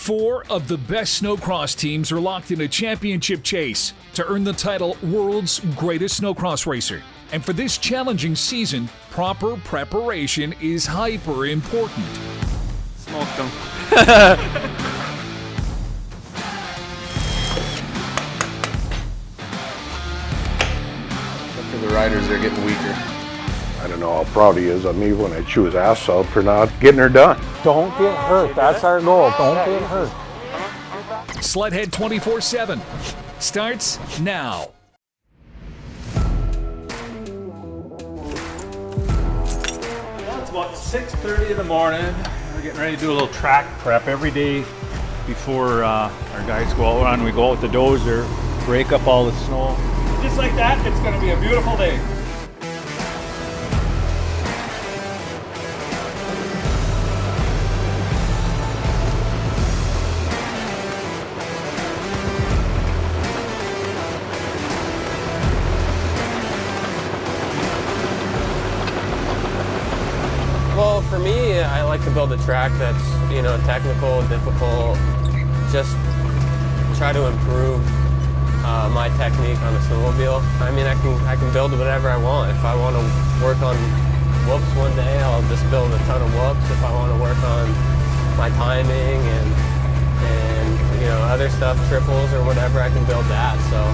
4 of the best snowcross teams are locked in a championship chase to earn the title World's Greatest Snowcross Racer. And for this challenging season, proper preparation is hyper important. Smoked them. For the riders, they're getting weaker. I don't know how proud he is of me when I chew his ass out for not getting her done. Don't get hurt. That's our goal. Don't get hurt. Sledhead 24/7 starts now. It's about 6:30 in the morning. We're getting ready to do a little track prep every day before our guys go out on. We go out with the dozer, break up all the snow. Just like that, it's going to be a beautiful day. Well, for me, I like to build a track that's, technical, difficult. Just try to improve my technique on the snowmobile. I mean, I can build whatever I want. If I want to work on whoops one day, I'll just build a ton of whoops. If I want to work on my timing and other stuff, triples or whatever, I can build that. So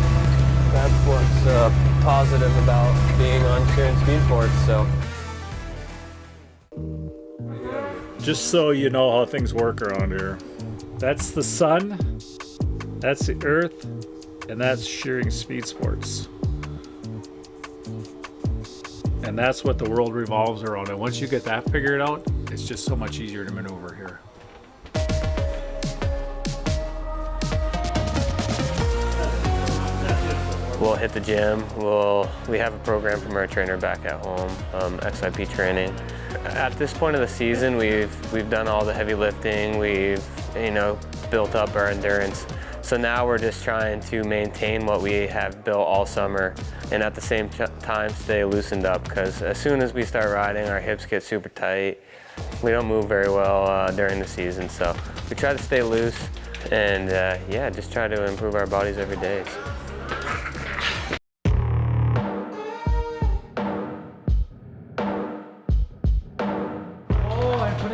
that's what's positive about being on Scheuring Speed Sports. So. Just so you know how things work around here. That's the sun, that's the earth, and that's Scheuring Speed Sports. And that's what the world revolves around. And once you get that figured out, it's just so much easier to maneuver here. We'll hit the gym. We have a program from our trainer back at home, XIP training. At this point of the season, we've done all the heavy lifting. We've built up our endurance. So now we're just trying to maintain what we have built all summer, and at the same time stay loosened up. Because as soon as we start riding, our hips get super tight. We don't move very well during the season, so we try to stay loose and just try to improve our bodies every day.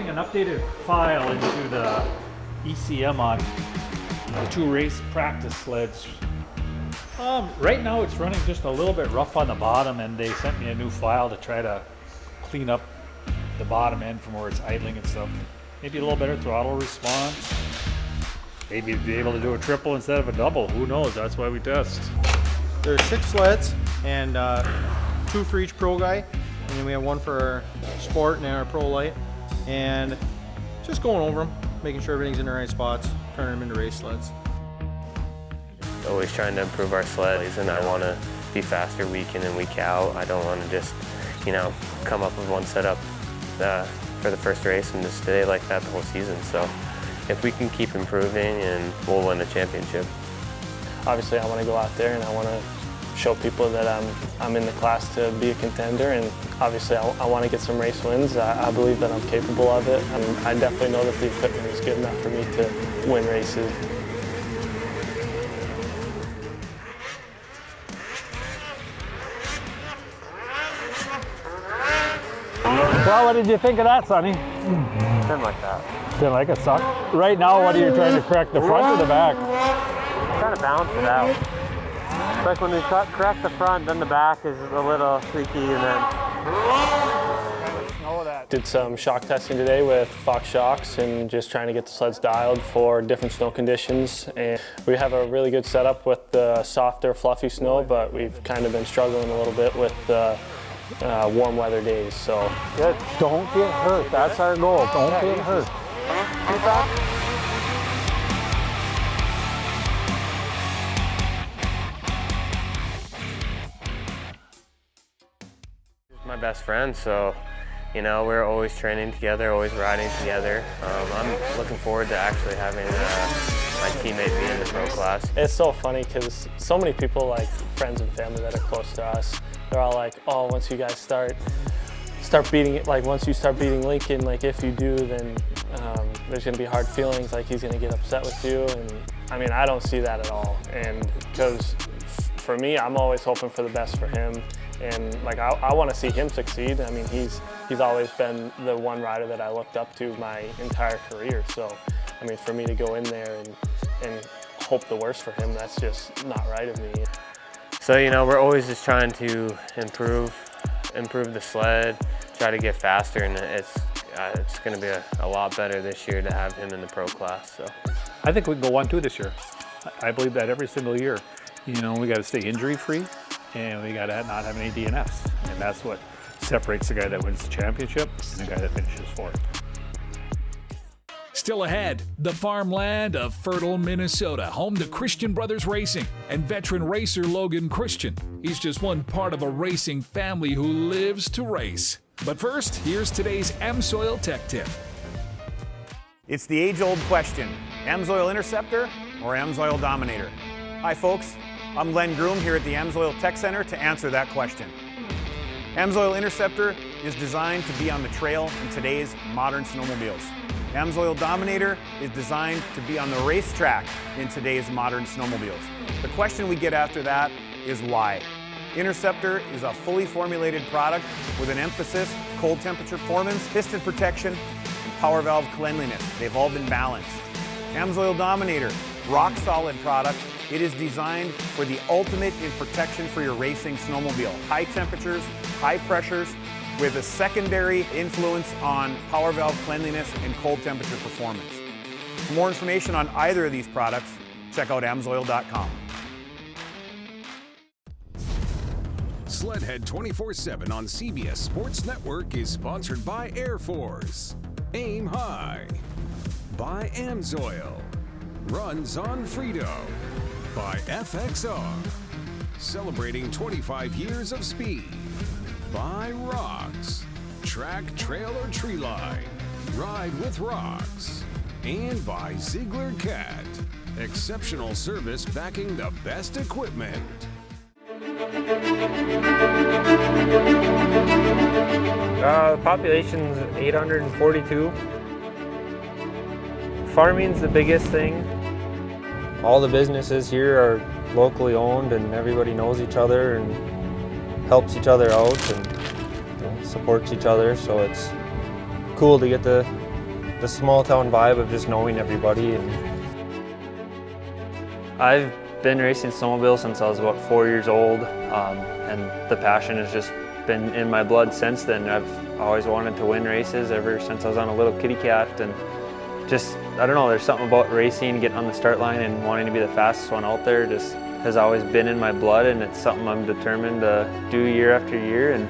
An updated file into the ECM on the 2 race practice sleds. Right now it's running just a little bit rough on the bottom, and they sent me a new file to try to clean up the bottom end from where it's idling and stuff. Maybe a little better throttle response. Maybe be able to do a triple instead of a double. Who knows? That's why we test. There's 6 sleds and 2 for each pro guy, and then we have 1 for our sport and our pro light. And just going over them, making sure everything's in the right spots, turning them into race sleds. Always trying to improve our sleds, and I want to be faster week in and week out. I don't want to just, come up with one setup for the first race and just stay like that the whole season. So if we can keep improving, and we'll win the championship. Obviously, I want to go out there and I want to show people that I'm in the class to be a contender, and obviously I want to get some race wins. I believe that I'm capable of it. I definitely know that the equipment is good enough for me to win races. Well, what did you think of that, Sonny? Didn't like that. Didn't like it, suck. Right now, what are you trying to correct, the front or the back? I'm trying to balance it out. It's like when we correct the front, then the back is a little squeaky, and then... Did some shock testing today with Fox Shocks and just trying to get the sleds dialed for different snow conditions. And we have a really good setup with the softer, fluffy snow, but we've kind of been struggling a little bit with the warm weather days. So Good. Don't get hurt. That's our goal. Don't get hurt. My best friend, so we're always training together, always riding together. I'm looking forward to actually having my teammate be in the pro class. it's so funny because so many people, like friends and family that are close to us, they're all like, oh, once you guys start beating it, like once you start beating Lincoln, like if you do, then there's going to be hard feelings, like he's going to get upset with you. And I mean, I don't see that at all. And because for me, I'm always hoping for the best for him. And like, I want to see him succeed. I mean, he's always been the one rider that I looked up to my entire career. So, I mean, for me to go in there and hope the worst for him, that's just not right of me. So, you know, we're always just trying to improve the sled, try to get faster, and it's going to be a lot better this year to have him in the pro class. So, I think we can go 1-2 this year. I believe that every single year. You know, we got to stay injury-free, and we got to not have any DNFs, and that's what separates the guy that wins the championship and the guy that finishes fourth. Still ahead, the farmland of fertile Minnesota, home to Christian Brothers Racing and veteran racer Logan Christian. He's just one part of a racing family who lives to race. But first, here's today's Amsoil Tech Tip. It's the age-old question, Amsoil Interceptor or Amsoil Dominator? Hi folks, I'm Glenn Groom here at the Amsoil Tech Center to answer that question. Amsoil Interceptor is designed to be on the trail in today's modern snowmobiles. Amsoil Dominator is designed to be on the racetrack in today's modern snowmobiles. The question we get after that is why? Interceptor is a fully formulated product with an emphasis, cold temperature performance, piston protection, and power valve cleanliness. They've all been balanced. Amsoil Dominator, rock solid product. It is designed for the ultimate in protection for your racing snowmobile. High temperatures, high pressures, with a secondary influence on power valve cleanliness and cold temperature performance. For more information on either of these products, check out amsoil.com. Sledhead 24/7 on CBS Sports Network is sponsored by Air Force, Aim High, by Amsoil, Runs on Frito, by FXR, celebrating 25 years of speed, by Rocks, Track, Trail, or Tree Line, Ride with Rocks, and by Ziegler Cat, exceptional service backing the best equipment. The population's 842. Farming's the biggest thing. All the businesses here are locally owned and everybody knows each other and helps each other out and supports each other, so it's cool to get the small town vibe of just knowing everybody. And I've been racing snowmobile since I was about 4 years old, and the passion has just been in my blood since then. I've always wanted to win races ever since I was on a little kitty cat, and just, I don't know, there's something about racing, getting on the start line and wanting to be the fastest one out there just has always been in my blood, and it's something I'm determined to do year after year. And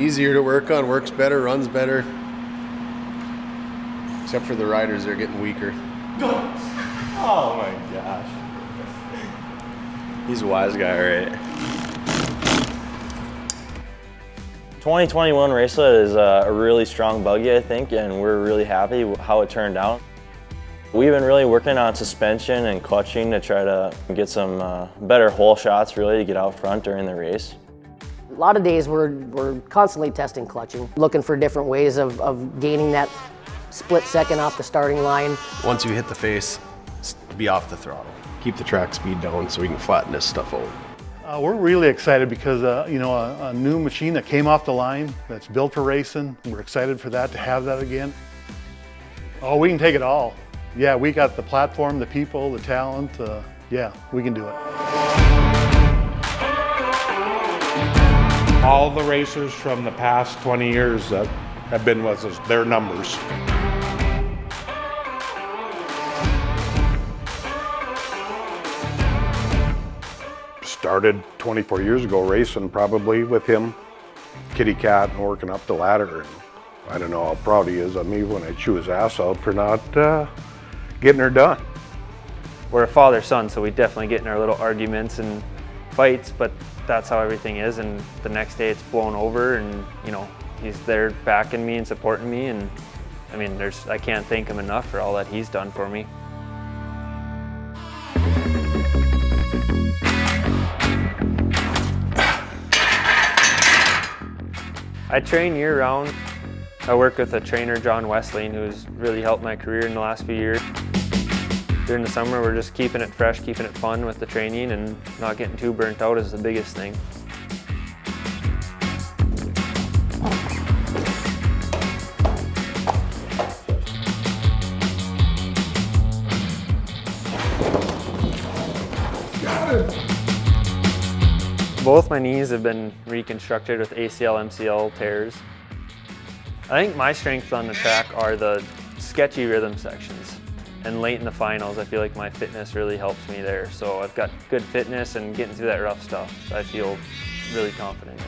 easier to work on, works better, runs better. Except for the riders, they're getting weaker. Oh my gosh. He's a wise guy, right? 2021 Racelet is a really strong buggy, I think, and we're really happy with how it turned out. We've been really working on suspension and clutching to try to get some better hole shots, really, to get out front during the race. A lot of days we're constantly testing clutching, looking for different ways of gaining that split second off the starting line. Once you hit the face, be off the throttle. Keep the track speed down so we can flatten this stuff out. We're really excited because you know, a new machine that came off the line that's built for racing. We're excited for that, to have that again. Oh, we can take it all. Yeah, we got the platform, the people, the talent. Yeah, we can do it. All the racers from the past 20 years that have been with us, their numbers. Started 24 years ago racing probably with him, kitty cat, and working up the ladder. And I don't know how proud he is of me when I chew his ass out for not getting her done. we're a father-son, so we definitely get in our little arguments and fights, but that's how everything is, and the next day it's blown over, and you know, he's there backing me and supporting me, and I mean, I can't thank him enough for all that he's done for me. I train year-round. I work with a trainer, John Westling, who's really helped my career in the last few years. During the summer, we're just keeping it fresh, keeping it fun with the training, and not getting too burnt out is the biggest thing. Both my knees have been reconstructed with ACL, MCL tears. I think my strengths on the track are the sketchy rhythm sections. And late in the finals, I feel like my fitness really helps me there. So I've got good fitness, and getting through that rough stuff, I feel really confident in.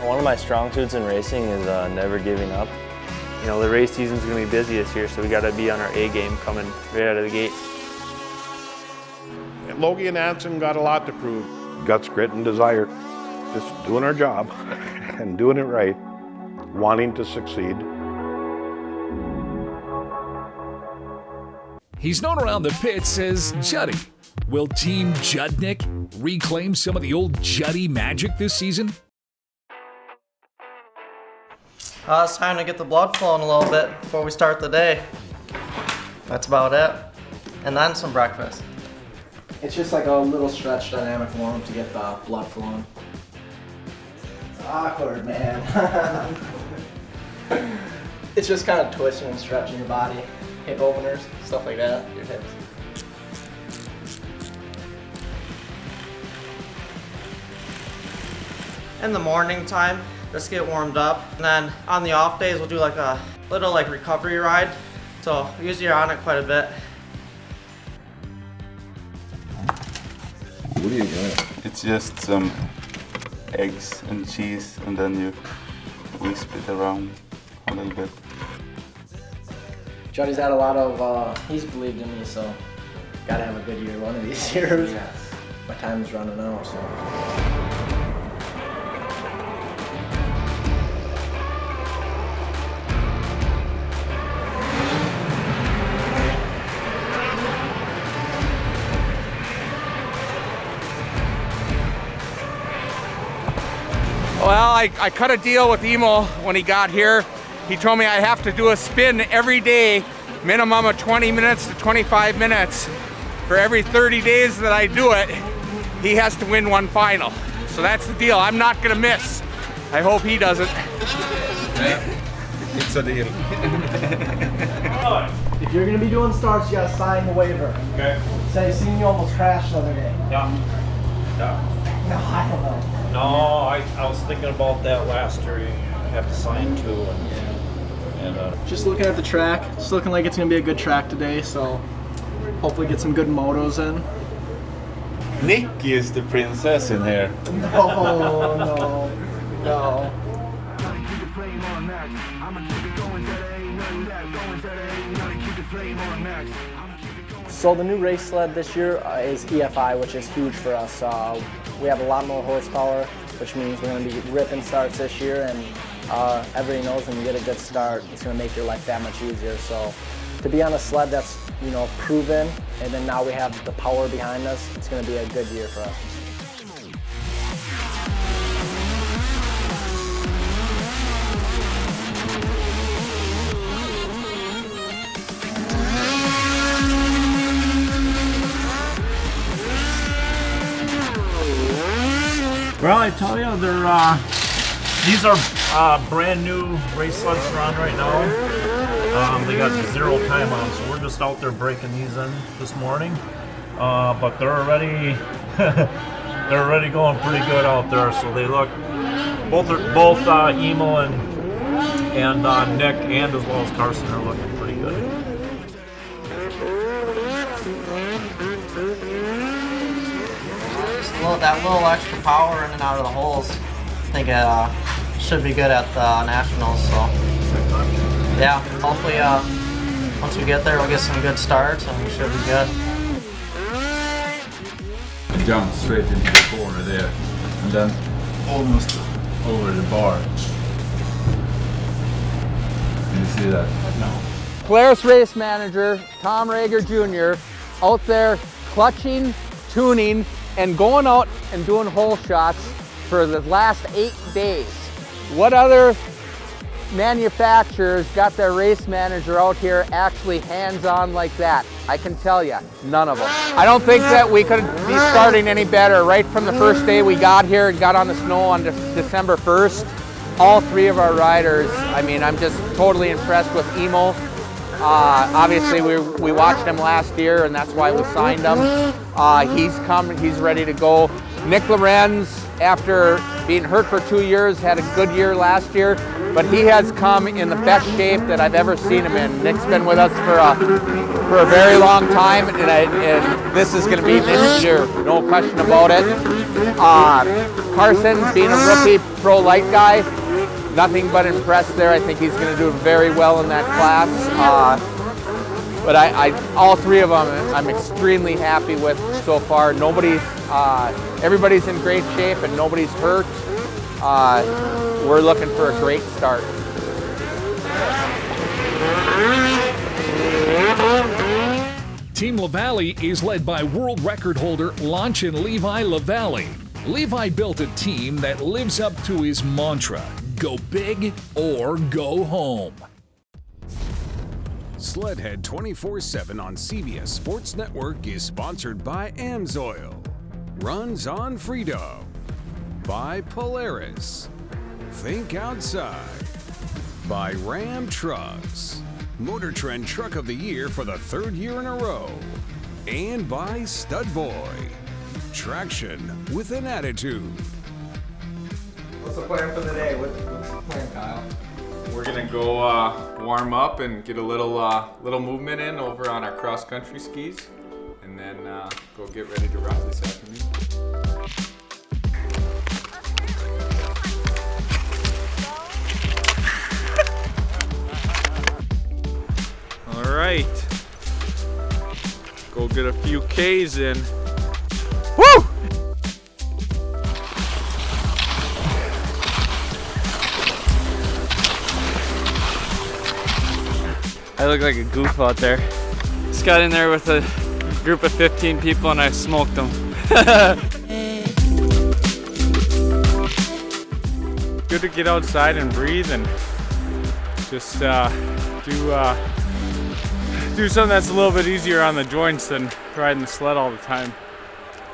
One of my strong suits in racing is never giving up. You know, the race season's gonna be busy this year, so we gotta be on our A game coming right out of the gate. Logie and Anson got a lot to prove. Guts, grit, and desire. Just doing our job and doing it right, wanting to succeed. He's known around the pits as Juddy. Will Team Judnick reclaim some of the old Juddy magic this season? It's time to get the blood flowing a little bit before we start the day. That's about it. And then some breakfast. It's just like a little stretch dynamic warm to get the blood flowing. It's awkward, man. It's just kind of twisting and stretching your body. Hip openers, stuff like that, your hips. In the morning time, just get warmed up. And then on the off days, we'll do like a little recovery ride. So usually you're on it quite a bit. What are you doing? It's just some eggs and cheese, and then you whisk it around a little bit. Juddy's had a lot of, he's believed in me, so gotta have a good year one of these years. Yes. My time is running out, so. Well, I cut a deal with Emo when he got here. He told me I have to do a spin every day, minimum of 20 minutes to 25 minutes. For every 30 days that I do it, he has to win one final. So that's the deal. I'm not gonna miss. I hope he doesn't. Yeah, it's a deal. If you're gonna be doing starts, you gotta sign the waiver. Okay. Say, seen you almost crashed the other day. Yeah. Yeah. No, I don't know. No, I was thinking about that last year. You have to sign too. And just looking at the track, it's looking like it's gonna be a good track today. So hopefully get some good motos in. Nikki is the princess in here. No. So the new race sled this year is EFI, which is huge for us. We have a lot more horsepower, which means we're going to be ripping starts this year, and everybody knows when you get a good start, it's going to make your life that much easier. So to be on a sled that's, you know, proven, and then now we have the power behind us, it's going to be a good year for us. well, I tell you, these are brand new race sleds we're on right now. They got 0 time on, so we're just out there breaking these in this morning. But they're already they're already going pretty good out there. So they look both Emo and Nick, and as well as Carson, are looking pretty good. That little extra power in and out of the holes, I think it should be good at the Nationals. So yeah, hopefully once we get there, we'll get some good starts and we should be good. I jumped straight into the corner there, and then almost over the bar. Can you see that? No. Polaris race manager Tom Rager Jr. out there clutching, tuning, and going out and doing hole shots for the last 8 days. What other manufacturers got their race manager out here actually hands-on like that? I can tell you, none of them. I don't think that we could be starting any better. Right from the first day we got here and got on the snow on December 1st, all 3 of our riders, I mean, I'm just totally impressed with Emo. Obviously, we watched him last year, and that's why we signed him. He's come, he's ready to go. Nick Lorenz, after being hurt for 2 years, had a good year last year, but he has come in the best shape that I've ever seen him in. Nick's been with us for a very long time, and this is going to be this year, no question about it. Carson, being a rookie pro light guy, nothing but impressed there. I think he's going to do very well in that class. But all 3 of them, I'm extremely happy with so far. Everybody's in great shape and nobody's hurt. We're looking for a great start. Team LaVallee is led by world record holder Lanchin Levi LaVallee. Levi built a team that lives up to his mantra, go big or go home. Sledhead 24/7 on CBS Sports Network is sponsored by Amsoil. Runs on Frito. By Polaris. Think outside. By Ram Trucks. Motor Trend Truck of the Year for the 3rd year in a row. And by Stud Boy. Traction with an attitude. What's the plan for the day? What's the plan, Kyle? We're gonna go warm up and get a little movement in over on our cross country skis, and then go get ready to ride this afternoon. All right, go get a few Ks in. Woo! I look like a goof out there. Just got in there with a group of 15 people and I smoked them. Good to get outside and breathe and just do something that's a little bit easier on the joints than riding the sled all the time.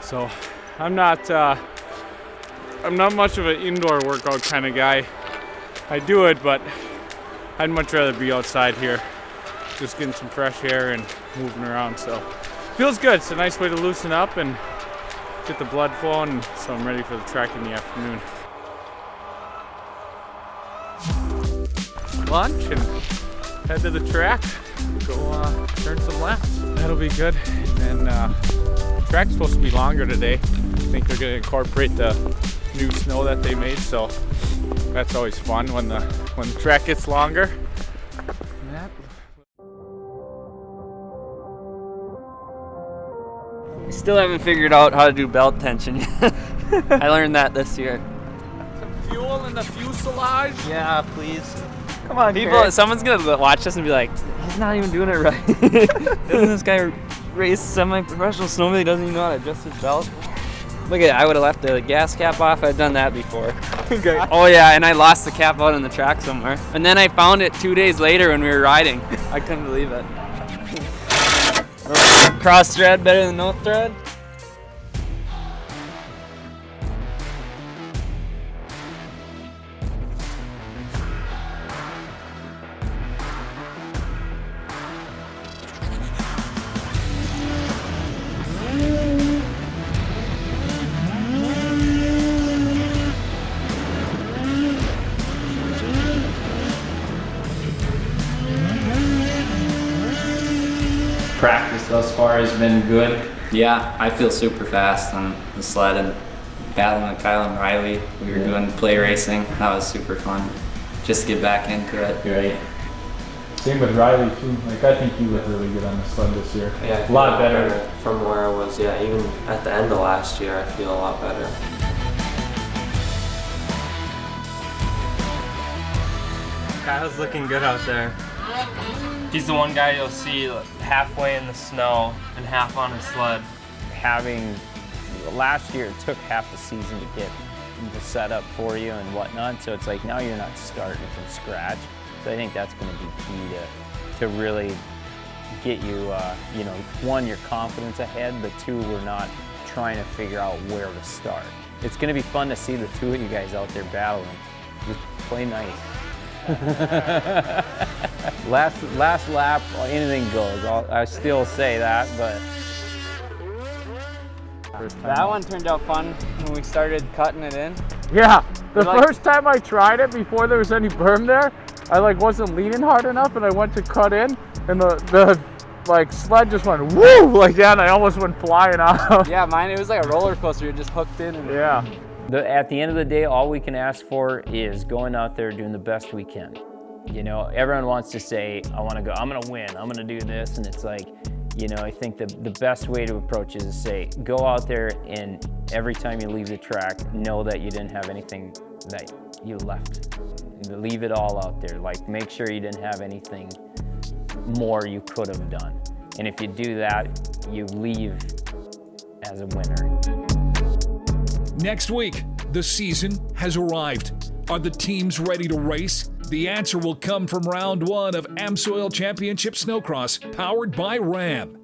So I'm not much of an indoor workout kind of guy. I do it, but I'd much rather be outside here, just getting some fresh air and moving around. So feels good. It's a nice way to loosen up and get the blood flowing, so I'm ready for the track in the afternoon. Lunch and head to the track, go turn some laps. That'll be good. And then track's supposed to be longer today. I think they're going to incorporate the new snow that they made, so that's always fun when the track gets longer. I still haven't figured out how to do belt tension yet. I learned that this year. Some fuel in the fuselage? Yeah, please. Come on, people. Someone's gonna watch this and be like, he's not even doing it right. Doesn't this guy race semi-professional snowmobile? He doesn't even know how to adjust his belt. Look at it, I would have left the gas cap off. I've done that before. Okay. Oh yeah, and I lost the cap out on the track somewhere. And then I found it 2 days later when we were riding. I couldn't believe it. Cross thread better than no thread? Practice thus far has been good. Yeah, I feel super fast on the sled and battling with Kyle and Riley. We were doing play racing. That was super fun. Just to get back into it. Right. Same with Riley too. Like I think he looked really good on the sled this year. Yeah, a lot better from where I was. Yeah, even at the end of last year, I feel a lot better. Kyle's looking good out there. He's the one guy you'll see halfway in the snow and half on his sled. Having last year it took half the season to get the setup for you and whatnot, so it's like now you're not starting from scratch. So I think that's going to be key to really get you, you know, one, your confidence ahead, but two, we're not trying to figure out where to start. It's going to be fun to see the two of you guys out there battling. Just play nice. last lap, anything goes. I still say that, but that one turned out fun when we started cutting it in. Yeah, the first time I tried it before there was any berm there, I like wasn't leaning hard enough, and I went to cut in, and the like sled just went woo like that, and I almost went flying out. Yeah, mine, it was like a roller coaster. It just hooked in. And yeah. At the end of the day, all we can ask for is going out there doing the best we can. You know, everyone wants to say, I want to go, I'm going to win, I'm going to do this, and it's like, you know, I think the best way to approach it is to say, go out there and every time you leave the track, know that you didn't have anything that you left. Leave it all out there. Like, make sure you didn't have anything more you could have done. And if you do that, you leave as a winner. Next week, the season has arrived. Are the teams ready to race? The answer will come from round one of Amsoil Championship Snowcross, powered by Ram.